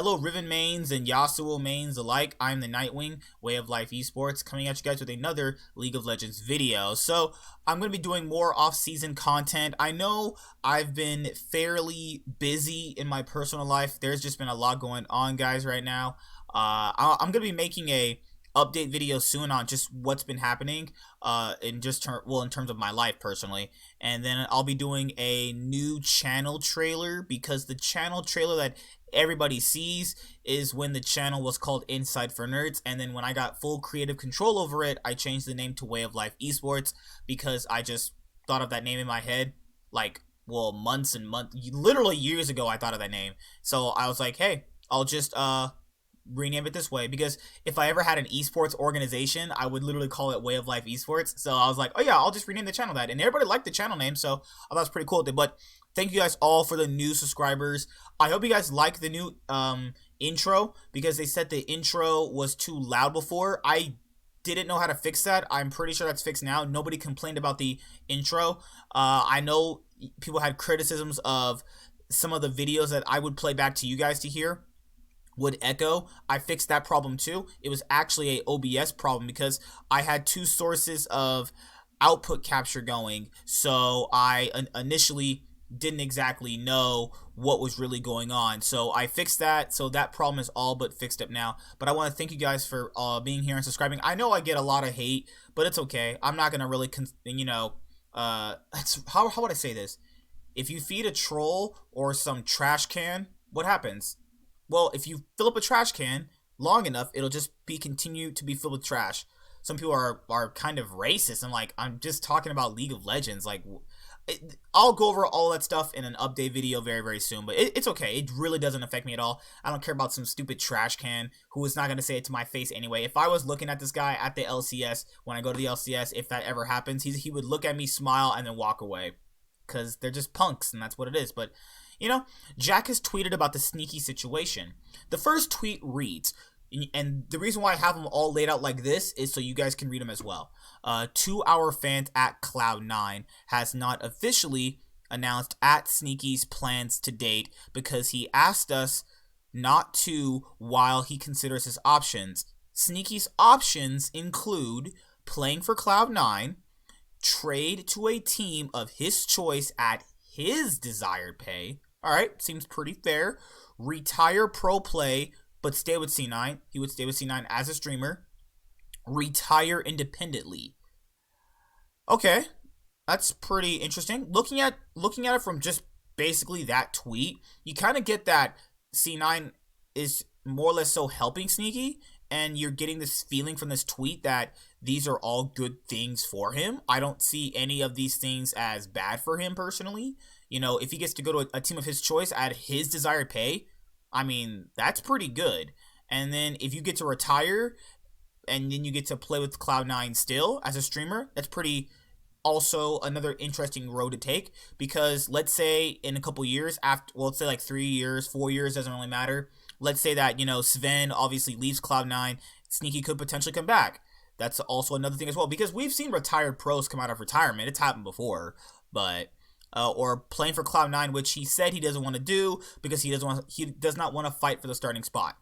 Hello, Riven mains and Yasuo mains alike. I'm the Nightwing, Way of Life Esports, coming at you guys with another League of Legends video. So, I'm going to be doing more off-season content. I know I've been fairly busy in my personal life. There's just been a lot going on, guys, right now. I'm going to be making a update video soon on just what's been happening in terms of my life personally, and then I'll be doing a new channel trailer, because the channel trailer that everybody sees is when the channel was called Inside for Nerds, and then when I got full creative control over it, I changed the name to Way of Life Esports, because I just thought of that name in my head like, well, months and months, literally years ago I thought of that name. So I was like, hey, I'll just rename it this way, because if I ever had an esports organization, I would literally call it Way of Life Esports. So I was like, oh yeah, I'll just rename the channel that, and everybody liked the channel name, so I thought it was pretty cool. But thank you guys all for the new subscribers. I hope you guys like the new intro, because they said the intro was too loud before. I didn't know how to fix that. I'm pretty sure that's fixed now. Nobody complained about the intro. I know people had criticisms of some of the videos that I would play back to you guys to hear would echo. I fixed that problem too. It was actually a OBS problem, because I had two sources of output capture going, so I initially didn't exactly know what was really going on. So I fixed that, so that problem is all but fixed up now. But I want to thank you guys for being here and subscribing. I know I get a lot of hate, but it's okay. I'm not gonna really how would I say this? If you feed a troll or some trash can, what happens? Well, if you fill up a trash can long enough, it'll just continue to be filled with trash. Some people are kind of racist. I'm just talking about League of Legends. I'll go over all that stuff in an update video very, very soon. But it's okay. It really doesn't affect me at all. I don't care about some stupid trash can who is not going to say it to my face anyway. If I was looking at this guy at the LCS, when I go to the LCS, if that ever happens, he would look at me, smile, and then walk away. Because they're just punks, and that's what it is. But Jack has tweeted about the sneaky situation. The first tweet reads, and the reason why I have them all laid out like this is so you guys can read them as well. 2 Hour Fans at Cloud9 has not officially announced at Sneaky's plans to date, because he asked us not to while he considers his options. Sneaky's options include playing for Cloud9, trade to a team of his choice at his desired pay. Alright, seems pretty fair. Retire pro play, but stay with C9. He would stay with C9 as a streamer. Retire independently. Okay, that's pretty interesting. Looking at it from just basically that tweet, you kind of get that C9 is more or less so helping Sneaky, and you're getting this feeling from this tweet that these are all good things for him. I don't see any of these things as bad for him personally. If he gets to go to a team of his choice at his desired pay, I mean, that's pretty good. And then if you get to retire and then you get to play with Cloud9 still as a streamer, that's pretty also another interesting road to take, because let's say in a couple years after, well, let's say like 3 years, 4 years, doesn't really matter. Let's say that, Sven obviously leaves Cloud9, Sneaky could potentially come back. That's also another thing as well, because we've seen retired pros come out of retirement. It's happened before, but or playing for Cloud9, which he said he doesn't want to do because he does not want to fight for the starting spot.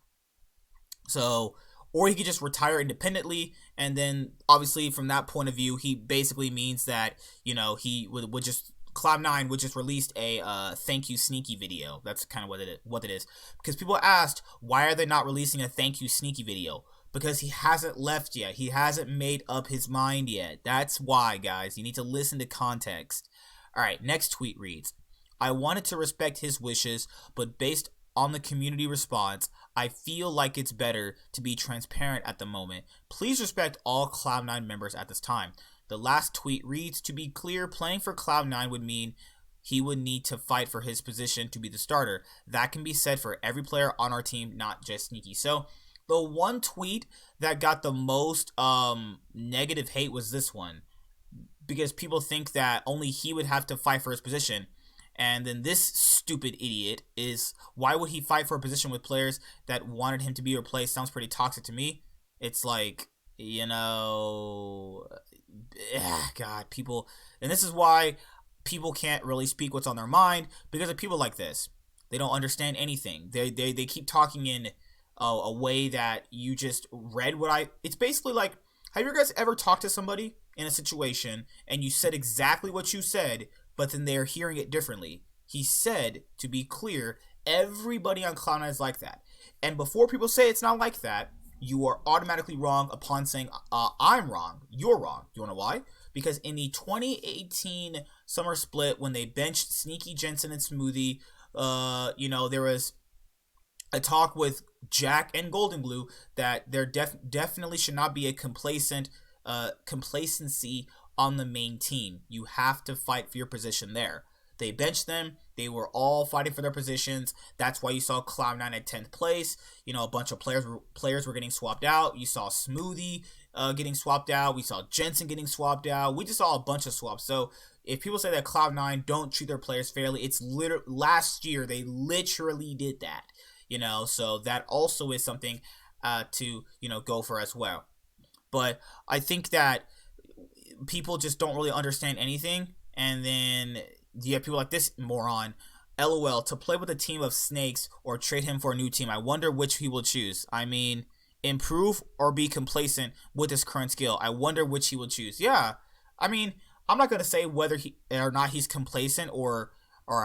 So, or he could just retire independently, and then obviously from that point of view, he basically means that he would just Cloud9 would just released a thank you Sneaky video. That's kind of what it is. Because people asked, why are they not releasing a thank you Sneaky video? Because he hasn't left yet. He hasn't made up his mind yet. That's why, guys. You need to listen to context. Alright, next tweet reads, I wanted to respect his wishes, but based on the community response, I feel like it's better to be transparent at the moment. Please respect all Cloud9 members at this time. The last tweet reads, to be clear, playing for Cloud9 would mean he would need to fight for his position to be the starter. That can be said for every player on our team, not just Sneaky. So, the one tweet that got the most negative hate was this one, because people think that only he would have to fight for his position. And then this stupid idiot is, why would he fight for a position with players that wanted him to be replaced? Sounds pretty toxic to me. It's like, God, people, and this is why people can't really speak what's on their mind, because of people like this. They don't understand anything. They keep talking in a way that you just read what I. It's basically like, have you guys ever talked to somebody in a situation and you said exactly what you said, but then they're hearing it differently? He said, to be clear, everybody on Cloud9 is like that. And before people say it's not like that, you are automatically wrong upon saying, I'm wrong. You're wrong. Do you want to know why? Because in the 2018 summer split, when they benched Sneaky, Jensen, and Smoothie, there was a talk with Jack and Golden Glue that there definitely should not be a complacency on the main team. You have to fight for your position there. They benched them. They were all fighting for their positions. That's why you saw Cloud9 at 10th place. A bunch of players were getting swapped out. You saw Smoothie getting swapped out. We saw Jensen getting swapped out. We just saw a bunch of swaps. So if people say that Cloud9 don't treat their players fairly, it's last year they literally did that. So that also is something to go for as well. But I think that people just don't really understand anything, and then you have people like this moron. LOL, to play with a team of snakes or trade him for a new team. I wonder which he will choose. I mean, improve or be complacent with his current skill. I wonder which he will choose. Yeah, I mean, I'm not gonna say whether he or not he's complacent or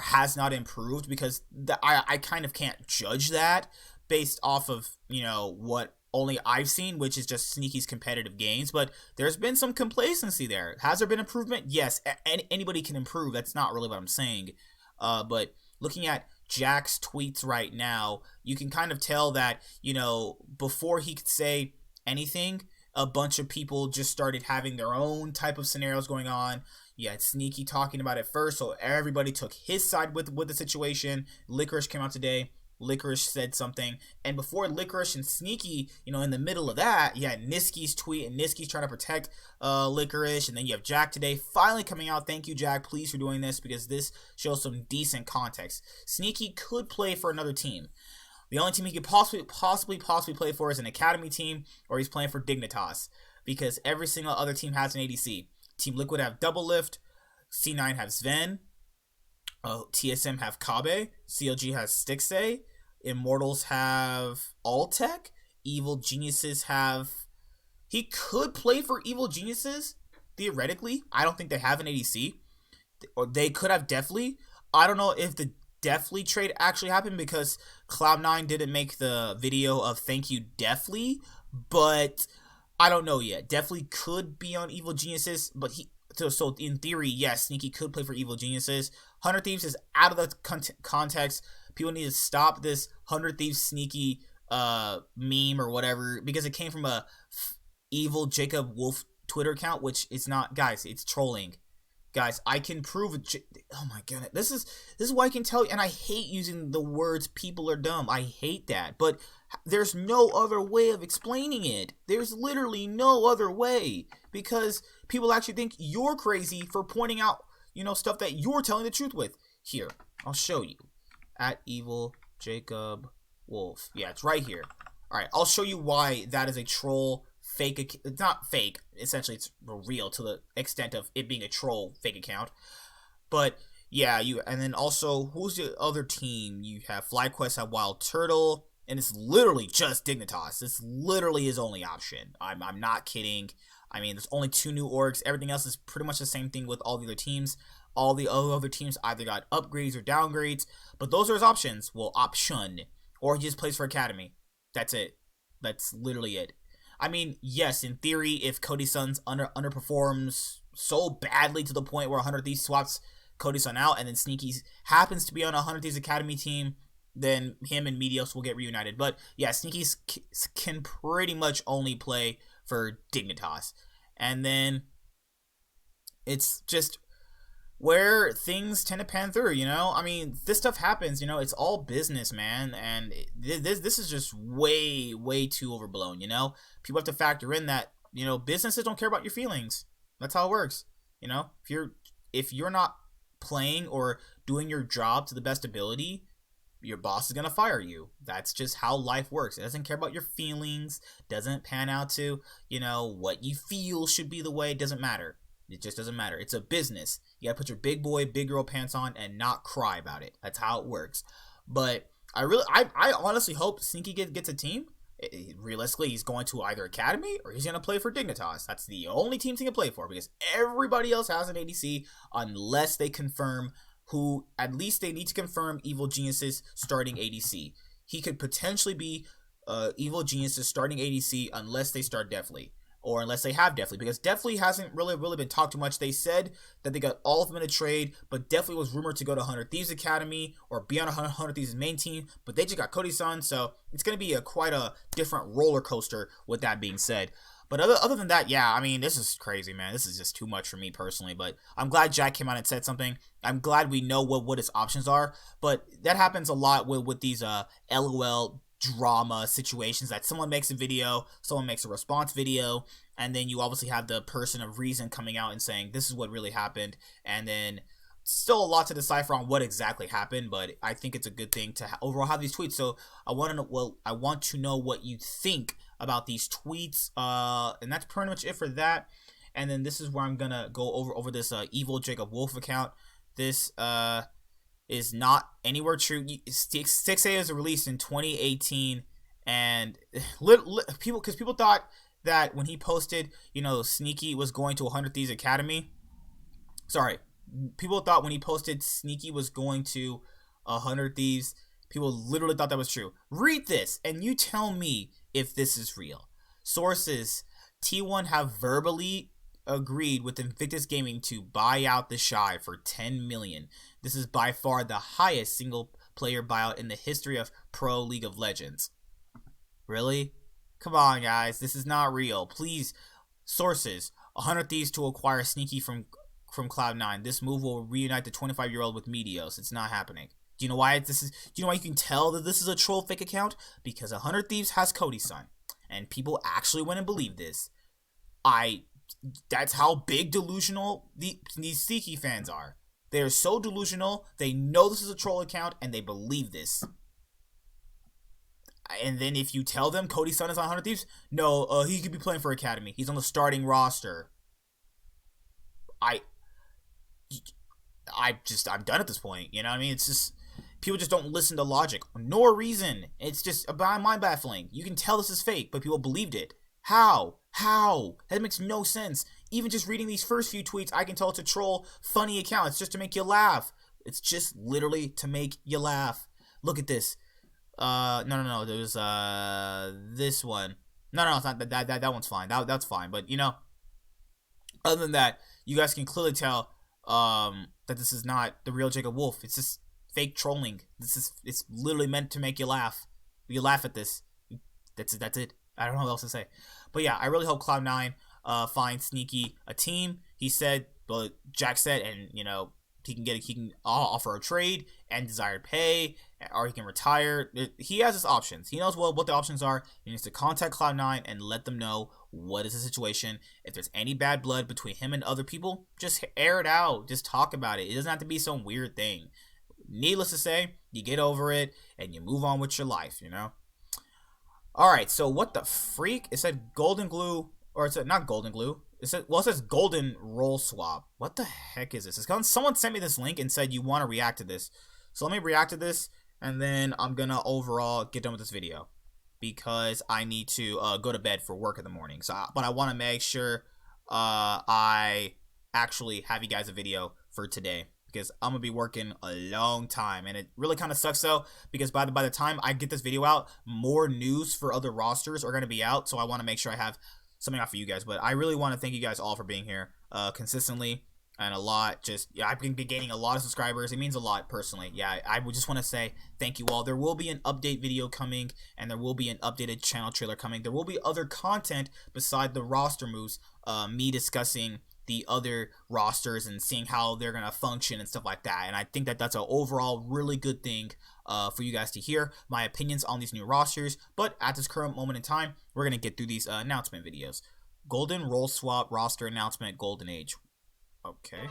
has not improved, because I kind of can't judge that based off of what only I've seen, which is just Sneaky's competitive games. But there's been some complacency there. Has there been improvement? Yes, anybody can improve. That's not really what I'm saying. But looking at Jack's tweets right now, you can kind of tell that, before he could say anything, a bunch of people just started having their own type of scenarios going on. You had Sneaky talking about it first, so everybody took his side with the situation. Licorice came out today. Licorice said something, and before Licorice and Sneaky, in the middle of that, you had Niski's tweet, and Niski's trying to protect Licorice, and then you have Jack today finally coming out. Thank you, Jack, please, for doing this, because this shows some decent context. Sneaky could play for another team. The only team he could possibly play for is an academy team, or he's playing for Dignitas, because every single other team has an ADC. Team Liquid have Double Lift, C9 have Sven, TSM have Kabe, CLG has Stixay, Immortals have Alltech, Evil Geniuses have... He could play for Evil Geniuses, theoretically. I don't think they have an ADC. Or they could have Deathly. I don't know if the Deathly trade actually happened, because Cloud9 didn't make the video of thank you Deathly, but I don't know yet. Deathly could be on Evil Geniuses, but so in theory, yes, Sneaky could play for Evil Geniuses. 100 Thieves is out of the context. People need to stop this 100 Thieves Sneaky meme or whatever, because it came from a Evil Jacob Wolf Twitter account, which is not, guys, it's trolling. Guys, I can prove it. Oh my goodness, this is why I can tell you, and I hate using the words "people are dumb." I hate that, but there's no other way of explaining it. There's literally no other way, because people actually think you're crazy for pointing out, stuff that you're telling the truth with. Here, I'll show you. At Evil Jacob Wolf. Yeah, it's right here. All right, I'll show you why that is a troll. Fake. It's not fake. Essentially, it's real to the extent of it being a troll fake account. But yeah, and then also, who's the other team? You have FlyQuest, have Wild Turtle, and it's literally just Dignitas. It's literally his only option. I'm not kidding. I mean, there's only 2 new orgs. Everything else is pretty much the same thing with all the other teams. All the other teams either got upgrades or downgrades, but those are his options. Well, option, or he just plays for Academy. That's it. That's literally it. I mean, yes, in theory, if Cody Suns underperforms so badly to the point where 100 Thieves swaps Cody Sun out, and then Sneaky happens to be on a 100 Thieves Academy team, then him and Medios will get reunited. But yeah, Sneaky can pretty much only play for Dignitas. And then it's just where things tend to pan through, I mean, this stuff happens, it's all business, man, and this is just way too overblown. People have to factor in that, businesses don't care about your feelings. That's how it works. If you're not playing or doing your job to the best ability, your boss is gonna fire you. That's just how life works. It doesn't care about your feelings, doesn't pan out to, what you feel should be the way. It doesn't matter. It just doesn't matter. It's a business. You gotta put your big boy, big girl pants on and not cry about it. That's how it works. But I honestly hope Sneaky gets a team. Realistically, he's going to either Academy or he's going to play for Dignitas. That's the only teams he can play for because everybody else has an ADC unless they confirm who. At least they need to confirm Evil Genius's starting ADC. He could potentially be Evil Genius's starting ADC unless they start Deathly or unless they have Deathly, because Deathly hasn't really been talked too much. They said that they got all of them in a trade, but Deathly was rumored to go to 100 Thieves Academy or be on 100 Thieves' main team, but they just got Cody-san, so it's going to be quite a different roller coaster with that being said. But other than that, yeah, I mean, this is crazy, man. This is just too much for me personally, but I'm glad Jack came out and said something. I'm glad we know what his options are, but that happens a lot with these LOL drama situations that someone makes a video, someone makes a response video, and then you obviously have the person of reason coming out and saying this is what really happened, and then still a lot to decipher on what exactly happened, but I think it's a good thing to overall have these tweets. So I want to know, I want to know what you think about these tweets, and that's pretty much it for that. And then this is where I'm gonna go over this evil Jacob Wolf account. This is not anywhere true. 6A was released in 2018, and people thought that when he posted, Sneaky was going to 100 Thieves Academy. Sorry, people thought when he posted Sneaky was going to 100 Thieves, people literally thought that was true. Read this, and you tell me if this is real. Sources: T1 have verbally agreed with Invictus Gaming to buy out the Shy for 10 million. This is by far the highest single player buyout in the history of Pro League of Legends. Really? Come on, guys. This is not real. Please. Sources: 100 Thieves to acquire Sneaky from Cloud9. This move will reunite the 25-year-old with Meteos. It's not happening. Do you know why Do you know why you can tell that this is a troll fake account? Because 100 Thieves has Cody-san, and people actually went and believe this. That's how big delusional these Sneaky fans are. They are so delusional. They know this is a troll account, and they believe this. And then if you tell them Cody-san is on 100 Thieves, no, he could be playing for Academy. He's on the starting roster. I'm done at this point. You know what I mean? It's just, people just don't listen to logic nor reason. It's just mind baffling. You can tell this is fake, but people believed it. How? That makes no sense. Even just reading these first few tweets, I can tell it's a troll, funny account. It's just to make you laugh. It's just literally to make you laugh. Look at this. No. There's this one. No, it's not that one's fine. That's fine. But other than that, you guys can clearly tell that this is not the real Jacob Wolf. It's just fake trolling. It's literally meant to make you laugh. You laugh at this. That's it. I don't know what else to say. But yeah, I really hope Cloud9 finds Sneaky a team. He said, but Jack said, and he can offer a trade and desired pay, or he can retire. He has his options. He knows what the options are. He needs to contact Cloud9 and let them know what is the situation. If there's any bad blood between him and other people, just air it out. Just talk about it. It doesn't have to be some weird thing. Needless to say, you get over it and you move on with your life, Alright, so what the freak? It said golden glue, or it said not golden glue. It says golden roll swap. What the heck is this? Someone sent me this link and said you want to react to this. So let me react to this, and then I'm gonna overall get done with this video because I need to go to bed for work in the morning. But I want to make sure I actually have you guys a video for today, because I'm gonna be working a long time, and it really kind of sucks though, because by the time I get this video out, more news for other rosters are gonna be out, so I want to make sure I have something out for you guys. But I really want to thank you guys all for being here consistently and a lot. I've been gaining a lot of subscribers. It means a lot personally. Yeah, I would just want to say thank you all. There will be an update video coming, and there will be an updated channel trailer coming. There will be other content beside the roster moves, me discussing the other rosters and seeing how they're gonna function and stuff like that. And I think that that's an overall really good thing for you guys to hear my opinions on these new rosters. But at this current moment in time, we're gonna get through these announcement videos. Golden roll swap roster announcement, Golden Age. Okay.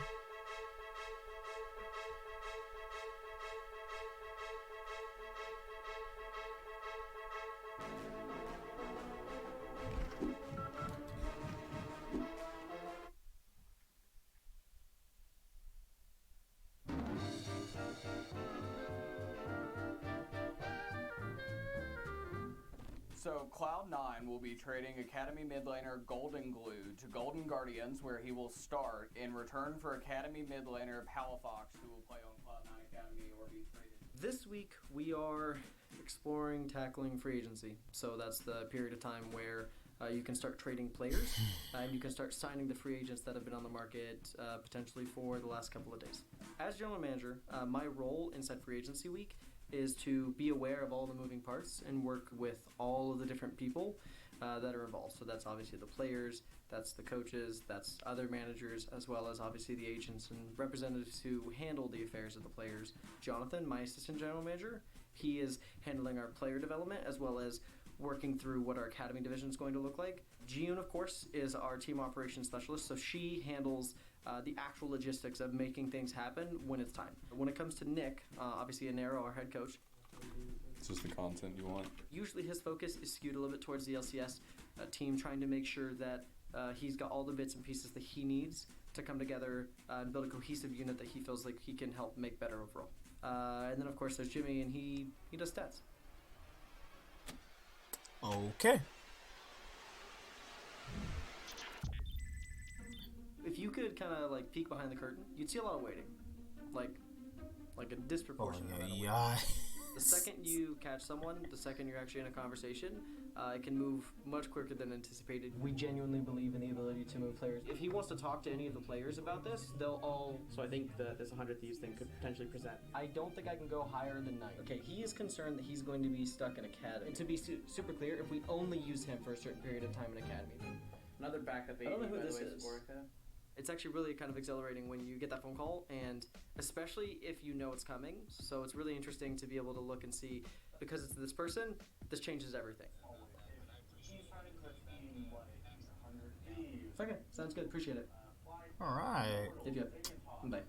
So Cloud9 will be trading Academy mid laner Golden Glue to Golden Guardians, where he will start in return for Academy mid laner Palafox, who will play on Cloud9 Academy or be traded. This week we are exploring tackling free agency. So that's the period of time where you can start trading players and you can start signing the free agents that have been on the market potentially for the last couple of days. As general manager, my role inside free agency week is to be aware of all the moving parts and work with all of the different people that are involved. So that's obviously the players, that's the coaches, that's other managers, as well as obviously the agents and representatives who handle the affairs of the players. Jonathan, my assistant general manager, he is handling our player development as well as working through what our academy division is going to look like. Jiyun, of course, is our team operations specialist, so she handles the actual logistics of making things happen when it's time. When it comes to Nick, obviously Anero, our head coach, it's just the content you want. Usually his focus is skewed a little bit towards the LCS team, trying to make sure that he's got all the bits and pieces that he needs to come together and build a cohesive unit that he feels like he can help make better overall. And then of course there's Jimmy, and he does stats. Okay. If you could kind of like peek behind the curtain, you'd see a lot of waiting, like a disproportionate amount of waiting. Yeah. The second you catch someone, the second you're actually in a conversation, it can move much quicker than anticipated. We genuinely believe in the ability to move players. If he wants to talk to any of the players about this, they'll all... So I think that this 100 Thieves thing could potentially present. I don't think I can go higher than 9. Okay, he is concerned that he's going to be stuck in Academy. And to be super clear, if we only use him for a certain period of time in Academy. Another backup AD, I don't know who by this the way, is. Orica. It's actually really kind of exhilarating when you get that phone call, and especially if you know it's coming. So it's really interesting to be able to look and see, because it's this person, this changes everything. Okay, sounds good. Appreciate it. All right. Yep. Bye.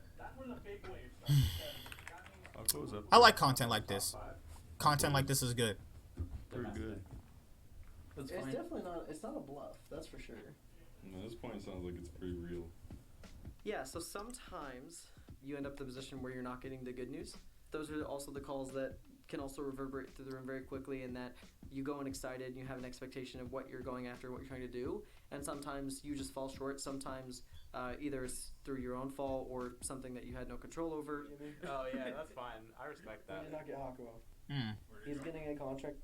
How cool is that? I like content like this. Content like this is good. Pretty good. It's definitely not. It's not a bluff. That's for sure. At this point, it sounds like it's pretty real. Yeah. So sometimes you end up in the position where you're not getting the good news. Those are also the calls that can also reverberate through the room very quickly, in that you go in excited and you have an expectation of what you're going after, what you're trying to do, and sometimes you just fall short. Sometimes either it's through your own fault or something that you had no control over. Oh yeah, that's fine. I respect that. Did not get Hakuo. Mm. He's getting a contract.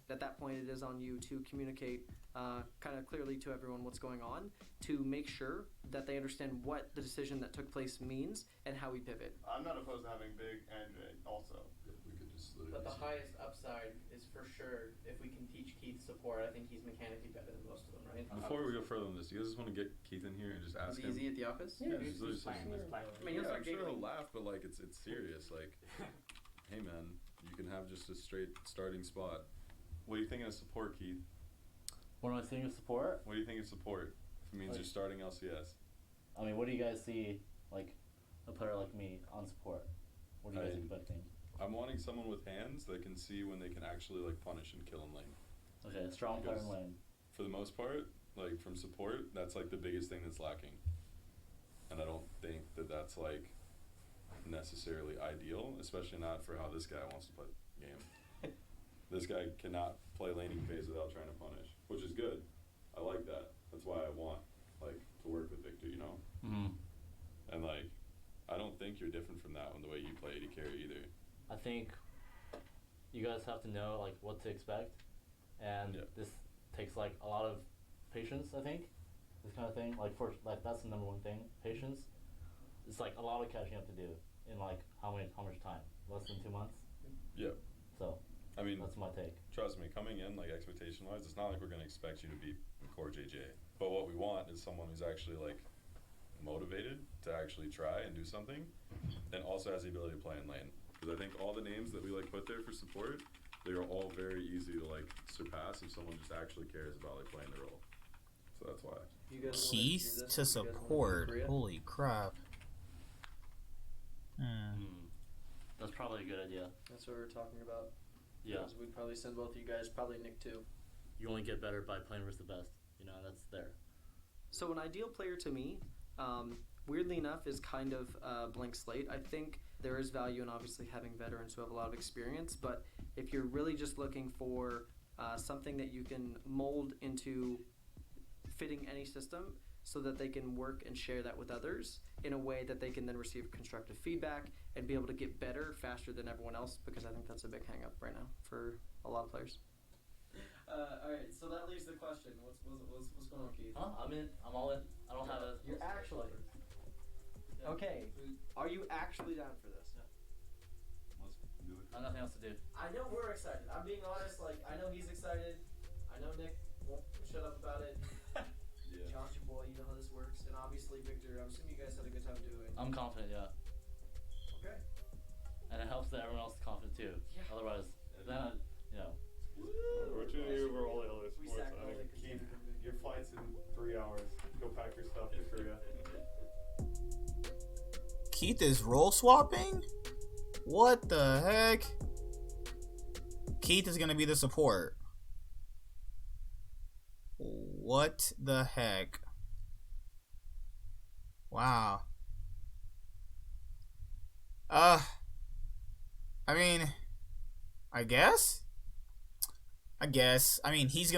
At that point, it is on you to communicate kind of clearly to everyone what's going on, to make sure that they understand what the decision that took place means and how we pivot. I'm not opposed to having big and also. We could just But the highest upside is for sure if we can teach Keith support. I think he's mechanically better than most of them, right? Before we go further on this, do you guys just want to get Keith in here and just ask Is him? he easy at the office? Yeah, He's just literally playing saying this that. platform. I mean, he'll Yeah, start I'm sure he'll giggling. laugh, but like it's serious. Like, hey man, you can have just a straight starting spot. What do you think of support, Keith? What am I seeing of support? What do you think of support? If it means Like- you're starting LCS. I mean, what do you guys see, like, a player like me on support? What are you guys expecting? I'm wanting someone with hands that can see when they can actually like punish and kill in lane. Okay, a strong player in Because- lane. For the most part, like from support, that's like the biggest thing that's lacking. And I don't think that that's like necessarily ideal, especially not for how this guy wants to play the game. This guy cannot play laning phase without trying to punish, which is good. I like that. That's why I want like to work with Victor, you know? Mm-hmm. And like, I don't think you're different from that in the way you play AD carry either. I think you guys have to know, like, what to expect. And Yeah. this takes, like, a lot of patience, I think. This kind of thing. Like, that's the number one thing. Patience. It's, like, a lot of catching up to do in, like, how much time? Less than 2 months? Yeah. So, I mean, that's my take. trust me, coming in, like, expectation-wise, it's not like we're going to expect you to be core JJ. But what we want is someone who's actually, like, motivated to actually try and do something, and also has the ability to play in lane. Because I think all the names that we, like, put there for support, they are all very easy to, like, surpass if someone just actually cares about, like, playing the role. So that's why. You guys wanna do Keith this? to You guys wanna do support. Korea? Holy crap. That's probably a good idea. That's what we were talking about. Yeah. Because we'd probably send both of you guys, probably Nick too. You only get better by playing versus the best. You know, that's there. So an ideal player to me, weirdly enough, is kind of a blank slate. I think there is value in obviously having veterans who have a lot of experience. But if you're really just looking for something that you can mold into fitting any system so that they can work and share that with others in a way that they can then receive constructive feedback and be able to get better faster than everyone else, because I think that's a big hang up right now for a lot of players. All right, so that leaves the question: what's going on, Keith? Huh? I'm in. I'm all in. I don't have a. You're actually okay. Are you actually down for this? Let's do it. I have nothing else to do. I know we're excited. I'm being honest. Like, I know he's excited. I know Nick won't shut up about it. Yeah. John's your boy. You know how this works. And obviously, Victor, I'm assuming you guys had a good time doing it. I'm confident, yeah. Okay. And it helps that everyone else is confident too. Yeah. Otherwise, then, you know. Unfortunately, over all the other We sports, sacked all I the think Christian your flight's in 3 hours. Go pack your stuff to Korea. Keith is role swapping? What the heck? Keith is gonna be the support. What the heck? Wow. I mean, I guess. I mean, Keith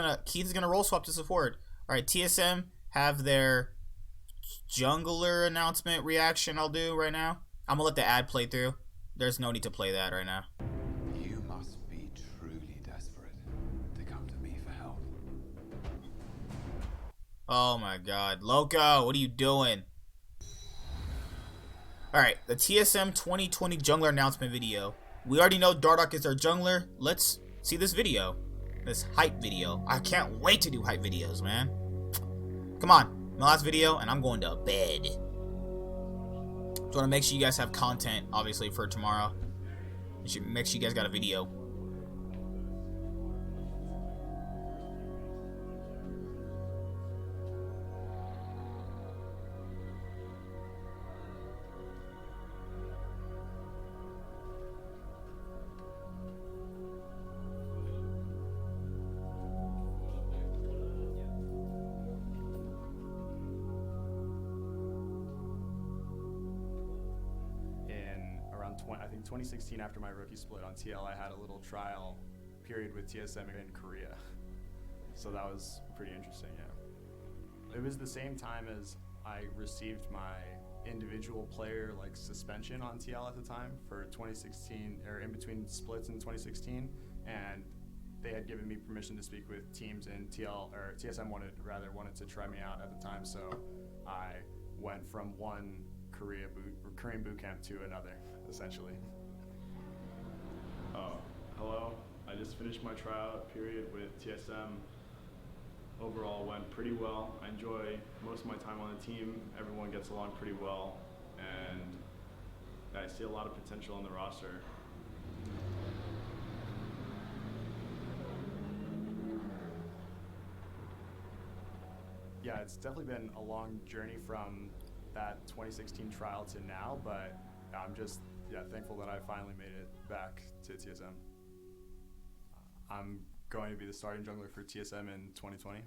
is gonna role swap to support. All right, TSM have their jungler announcement reaction. I'll do right now. I'm gonna let the ad play through. There's no need to play that right now. You must be truly desperate to come to me for help. Oh my God, Loco, what are you doing? All right, the TSM 2020 jungler announcement video. We already know Dardoch is our jungler. Let's see this video. This hype video. I can't wait to do hype videos, man. Come on, my last video, and I'm going to bed. Just want to make sure you guys have content, obviously, for tomorrow. Make sure you guys got a video. I think 2016, after my rookie split on TL, I had a little trial period with TSM in Korea. So that was pretty interesting, yeah. It was the same time as I received my individual player suspension on TL at the time for 2016, or in between splits in 2016, and they had given me permission to speak with teams in TL, or TSM wanted to try me out at the time, so I went from one Korean boot camp to another, essentially. Hello, I just finished my tryout period with TSM. Overall went pretty well. I enjoy most of my time on the team. Everyone gets along pretty well, and I see a lot of potential in the roster. Yeah, it's definitely been a long journey from that 2016 trial to now, but I'm just thankful that I finally made it back to TSM. I'm going to be the starting jungler for TSM in 2020.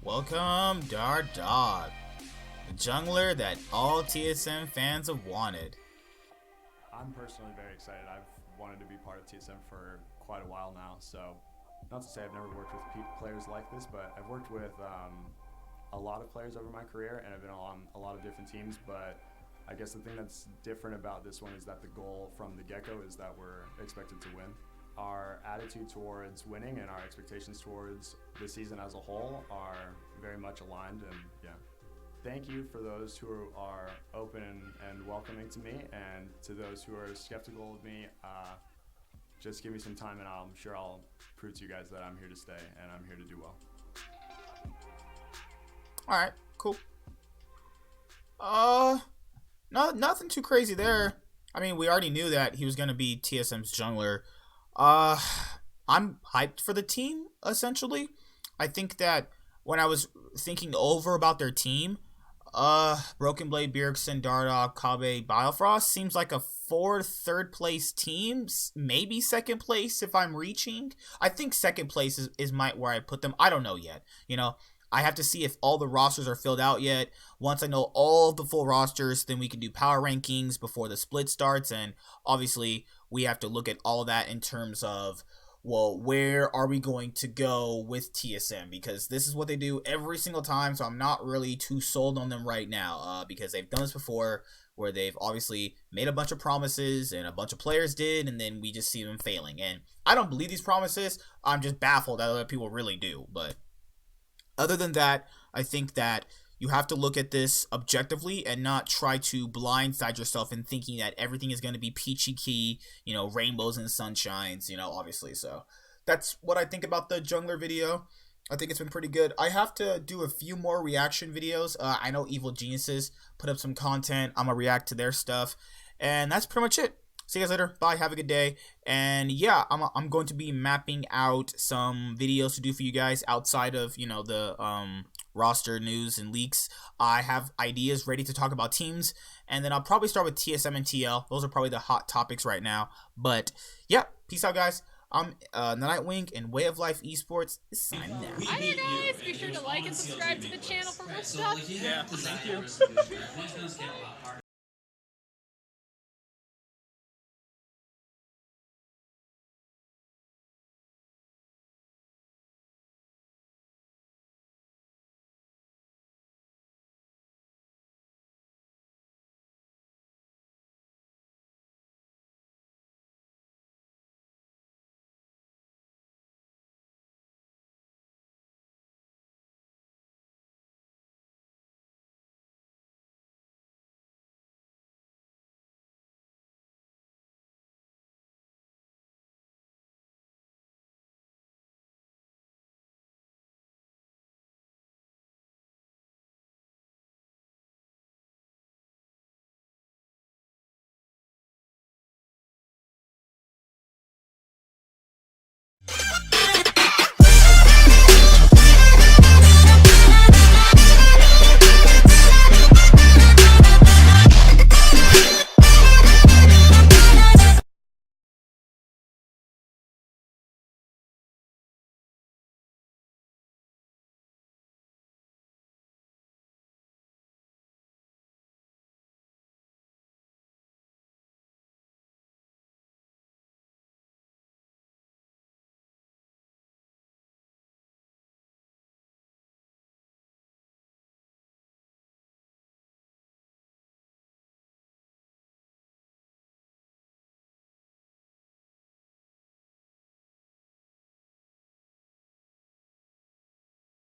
Welcome, Dardoch, the jungler that all TSM fans have wanted. I'm personally very excited. I've wanted to be part of TSM for quite a while now, so not to say I've never worked with players like this, but I've worked with a lot of players over my career, and I've been on a lot of different teams, but I guess the thing that's different about this one is that the goal from the get-go is that we're expected to win. Our attitude towards winning and our expectations towards the season as a whole are very much aligned, and yeah. Thank you for those who are open and welcoming to me, and to those who are skeptical of me, just give me some time and I'm sure I'll prove to you guys that I'm here to stay and I'm here to do well. Alright, cool. Nothing too crazy there. I mean, we already knew that he was going to be TSM's jungler. I'm hyped for the team, essentially. I think that when I was thinking over about their team, Broken Blade, Bjergsen, Dardoch, Kabe, Biofrost seems like a third place team, maybe second place if I'm reaching. I think second place is where I put them. I don't know yet. I have to see if all the rosters are filled out yet. Once I know all the full rosters, then we can do power rankings before the split starts. And obviously, we have to look at all of that in terms of, well, where are we going to go with TSM? Because this is what they do every single time, so I'm not really too sold on them right now, because they've done this before, where they've obviously made a bunch of promises, and a bunch of players did, and then we just see them failing. And I don't believe these promises. I'm just baffled that other people really do. But other than that, I think that you have to look at this objectively and not try to blindside yourself in thinking that everything is going to be peachy key, rainbows and sunshines, obviously. So that's what I think about the jungler video. I think it's been pretty good. I have to do a few more reaction videos. I know Evil Geniuses put up some content. I'm going to react to their stuff. And that's pretty much it. See you guys later. Bye. Have a good day. And yeah, I'm going to be mapping out some videos to do for you guys outside of, the roster news and leaks. I have ideas ready to talk about teams. And then I'll probably start with TSM and TL. Those are probably the hot topics right now. But yeah, peace out, guys. I'm Nightwing, and Way of Life Esports is signing out. Hi there, guys. Be sure to like and subscribe to the channel for more stuff. Yeah, thank you.